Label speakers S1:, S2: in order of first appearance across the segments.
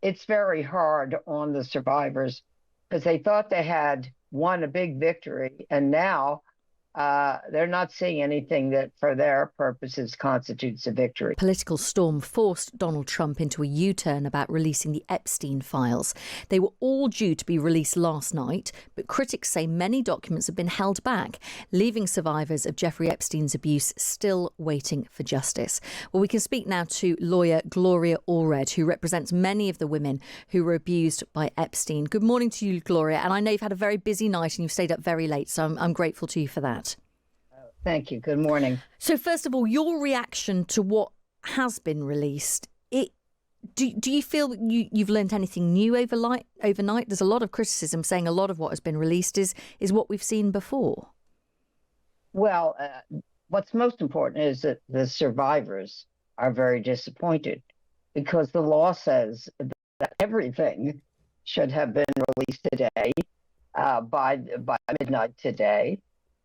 S1: it's very hard on the survivors because they thought they had won a big victory, and now they're not seeing anything that, for their purposes, constitutes a victory.
S2: Political storm forced Donald Trump into a U-turn about releasing the Epstein files. They were all due to be released last night, but critics say many documents have been held back, leaving survivors of Jeffrey Epstein's abuse still waiting for justice. Well, we can speak now to lawyer Gloria Allred, who represents many of the women who were abused by Epstein. Good morning to you, Gloria. And I know you've had a very busy night and you've stayed up very late, so I'm grateful to you for that.
S1: Thank you. Good morning.
S2: So first of all, your reaction to what has been released, do you feel you've learned anything new overnight? There's a lot of criticism saying a lot of what has been released is what we've seen before.
S1: Well, what's most important is that the survivors are very disappointed because the law says that everything should have been released today by midnight today.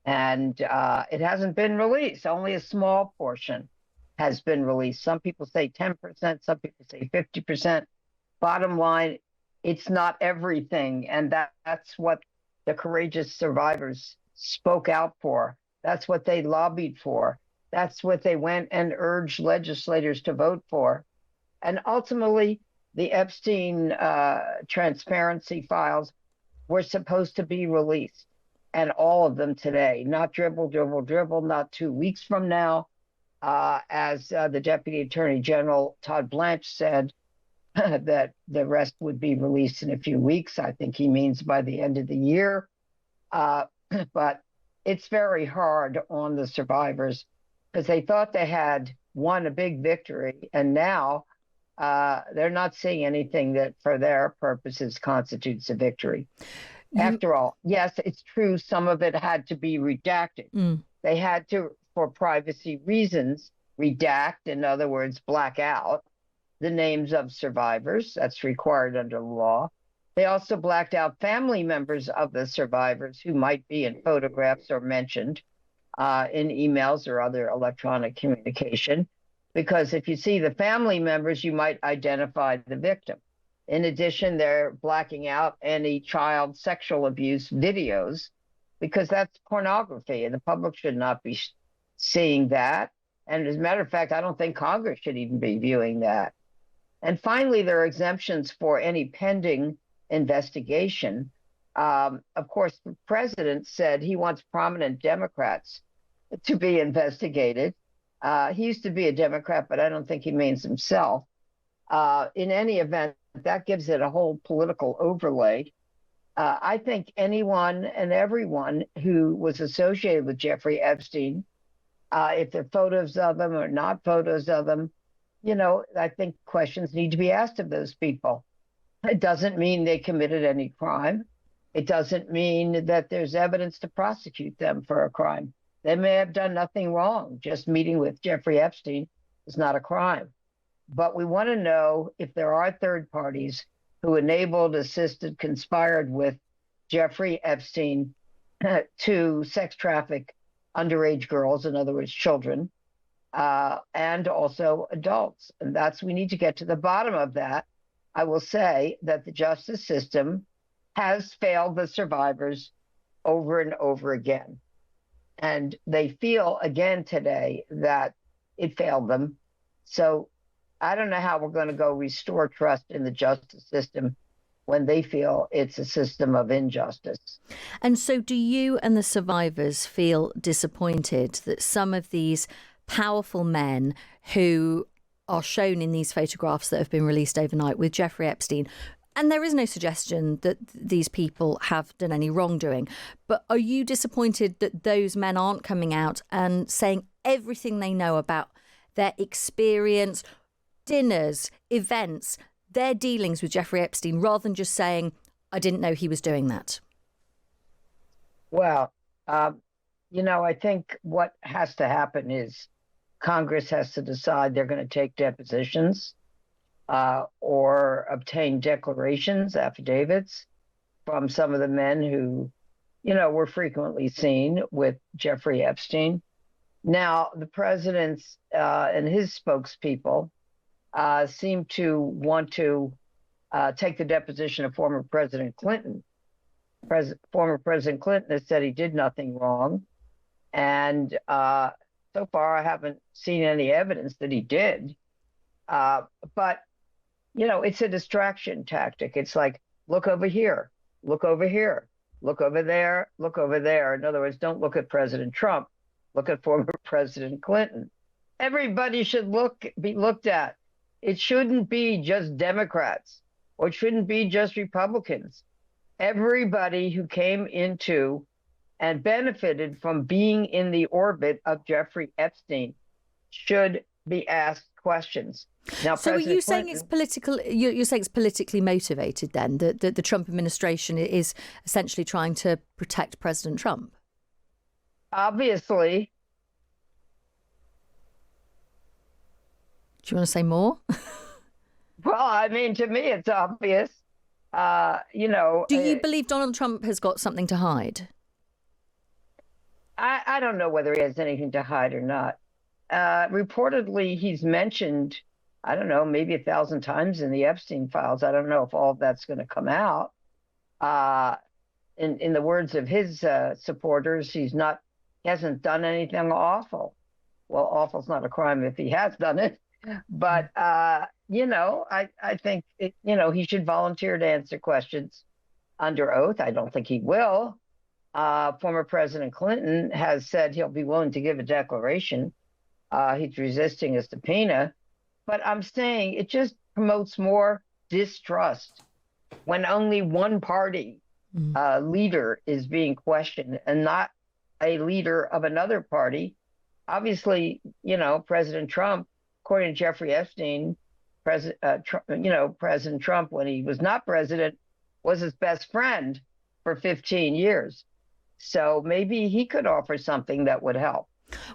S1: And it hasn't been released. Only a small portion has been released. Some people say 10%, some people say 50%. Bottom line, it's not everything. And that's what the courageous survivors spoke out for. That's what they lobbied for. That's what they went and urged legislators to vote for. And ultimately, the Epstein transparency files were supposed to be released. And all of them today, not dribble, not 2 weeks from now. As the Deputy Attorney General, Todd Blanche, said that the rest would be released in a few weeks. I think he means by the end of the year. But it's very hard on the survivors because they thought they had won a big victory. And now they're not seeing anything that, for their purposes, constitutes a victory. After all, yes, it's true. Some of it had to be redacted. They had to, for privacy reasons, redact, in other words, black out the names of survivors. That's required under law. They also blacked out family members of the survivors who might be in photographs or mentioned in emails or other electronic communication, because if you see the family members, you might identify the victim. In addition, they're blacking out any child sexual abuse videos because that's pornography and the public should not be seeing that. And as a matter of fact, I don't think Congress should even be viewing that. And finally, there are exemptions for any pending investigation. Of course, the president said he wants prominent Democrats to be investigated. He used to be a Democrat, but I don't think he means himself. In any event, that gives it a whole political overlay. I think anyone and everyone who was associated with Jeffrey Epstein, if they're photos of him or not photos of him, I think questions need to be asked of those people. It doesn't mean they committed any crime. It doesn't mean that there's evidence to prosecute them for a crime. They may have done nothing wrong. Just meeting with Jeffrey Epstein is not a crime. But we want to know if there are third parties who enabled, assisted, conspired with Jeffrey Epstein to sex traffic underage girls, in other words, children, and also adults. And we need to get to the bottom of that. I will say that the justice system has failed the survivors over and over again. And they feel again today that it failed them. So I don't know how we're going to go restore trust in the justice system when they feel it's a system of injustice.
S2: And so do you and the survivors feel disappointed that some of these powerful men who are shown in these photographs that have been released overnight with Jeffrey Epstein, and there is no suggestion that these people have done any wrongdoing, but are you disappointed that those men aren't coming out and saying everything they know about their experience, dinners, events, their dealings with Jeffrey Epstein, rather than just saying, I didn't know he was doing that?
S1: Well, I think what has to happen is Congress has to decide they're going to take depositions or obtain declarations, affidavits from some of the men who, were frequently seen with Jeffrey Epstein. Now, the president's and his spokespeople seem to want to take the deposition of former President Clinton. Former President Clinton has said he did nothing wrong. And so far, I haven't seen any evidence that he did. But, it's a distraction tactic. It's like, look over here, look over here, look over there, look over there. In other words, don't look at President Trump, look at former President Clinton. Everybody should be looked at. It shouldn't be just Democrats, or it shouldn't be just Republicans. Everybody who came into and benefited from being in the orbit of Jeffrey Epstein should be asked questions. Now,
S2: so
S1: President
S2: are you
S1: Clinton,
S2: saying it's political? You're saying it's politically motivated then, that the Trump administration is essentially trying to protect President Trump?
S1: Obviously.
S2: Do you want to say more?
S1: Well, I mean, to me, it's obvious.
S2: Do you believe Donald Trump has got something to hide?
S1: I don't know whether he has anything to hide or not. Reportedly, he's mentioned, I don't know, maybe 1,000 times in the Epstein files. I don't know if all of that's going to come out. In the words of his supporters, he hasn't done anything awful. Well, awful's not a crime if he has done it. But, I think, he should volunteer to answer questions under oath. I don't think he will. Former President Clinton has said he'll be willing to give a declaration. He's resisting a subpoena. But I'm saying it just promotes more distrust when only one party leader is being questioned and not a leader of another party. Obviously, President Trump, according to Jeffrey Epstein, President Trump, when he was not president, was his best friend for 15 years. So maybe he could offer something that would help.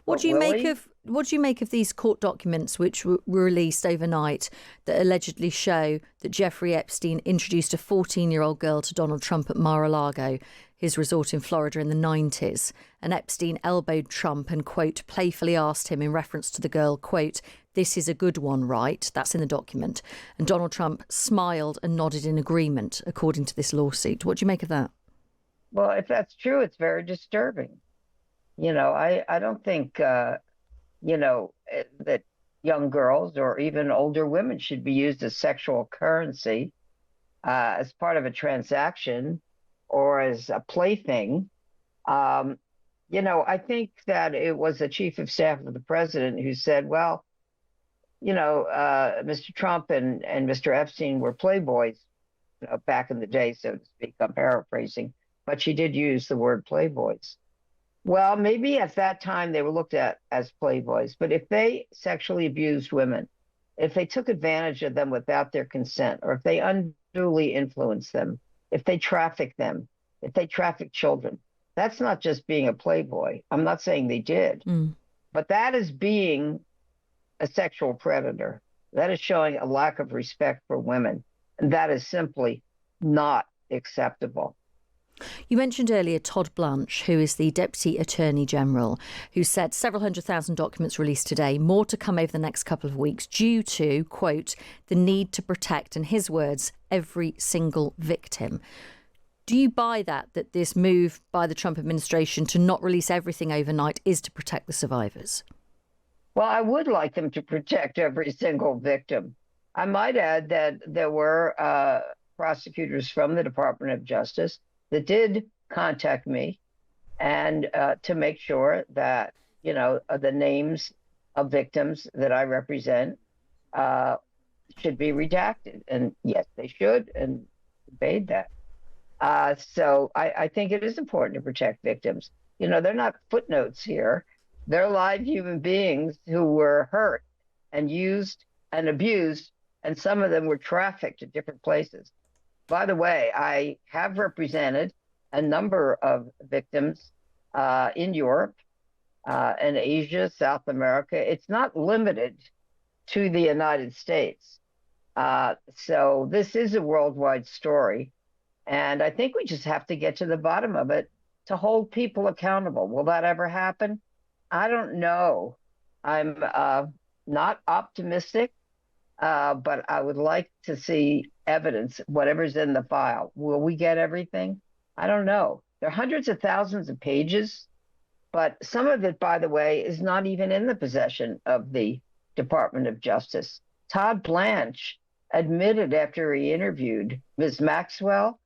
S2: What do you make of these court documents which were released overnight that allegedly show that Jeffrey Epstein introduced a 14-year-old girl to Donald Trump at Mar-a-Lago, his resort in Florida, in the 90s, and Epstein elbowed Trump and, quote, playfully asked him in reference to the girl, quote, "This is a good one, right?" That's in the document. And Donald Trump smiled and nodded in agreement, according to this lawsuit. What do you make of that?
S1: Well, if that's true, it's very disturbing. I don't think, that young girls or even older women should be used as sexual currency as part of a transaction or as a plaything. I think that it was the chief of staff of the president who said, well, Mr. Trump and Mr. Epstein were playboys back in the day, so to speak. I'm paraphrasing, but she did use the word playboys. Well, maybe at that time they were looked at as playboys, but if they sexually abused women, if they took advantage of them without their consent, or if they unduly influenced them, if they trafficked them, if they trafficked children, that's not just being a playboy. I'm not saying they did, but that is being a sexual predator. That is showing a lack of respect for women, and that is simply not acceptable.
S2: You mentioned earlier Todd Blanche, who is the Deputy Attorney General, who said several 100,000 documents released today, more to come over the next couple of weeks due to, quote, the need to protect, in his words, every single victim. Do you buy that this move by the Trump administration to not release everything overnight is to protect the survivors?
S1: Well, I would like them to protect every single victim. I might add that there were prosecutors from the Department of Justice that did contact me and to make sure that, the names of victims that I represent should be redacted. And yes, they should, and obeyed that. So I think it is important to protect victims. They're not footnotes here. They're live human beings who were hurt and used and abused, and some of them were trafficked to different places. By the way, I have represented a number of victims in Europe and Asia, South America. It's not limited to the United States. So this is a worldwide story. And I think we just have to get to the bottom of it to hold people accountable. Will that ever happen? I don't know. I'm not optimistic, but I would like to see evidence, whatever's in the file. Will we get everything? I don't know. There are hundreds of thousands of pages, but some of it, by the way, is not even in the possession of the Department of Justice. Todd Blanche admitted after he interviewed Ms. Maxwell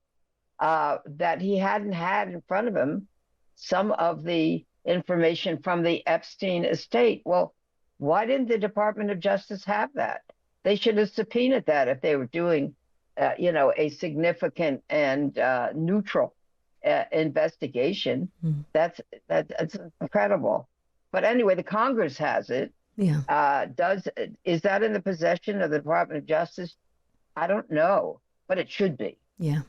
S1: that he hadn't had in front of him some of the information from the Epstein estate. Well, why didn't the Department of Justice have that? They should have subpoenaed that if they were doing, a significant and neutral investigation. That's incredible. But anyway, the Congress has it.
S2: Yeah.
S1: Is that in the possession of the Department of Justice? I don't know, but it should be.
S2: Yeah.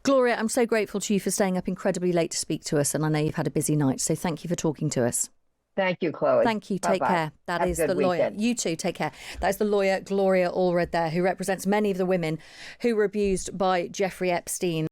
S2: Gloria, I'm so grateful to you for staying up incredibly late to speak to us, and I know you've had a busy night, so thank you for talking to us.
S1: Thank you, Chloe.
S2: Thank you. Take care. That is the lawyer. You too. Take care. That is the lawyer, Gloria Allred there, who represents many of the women who were abused by Jeffrey Epstein.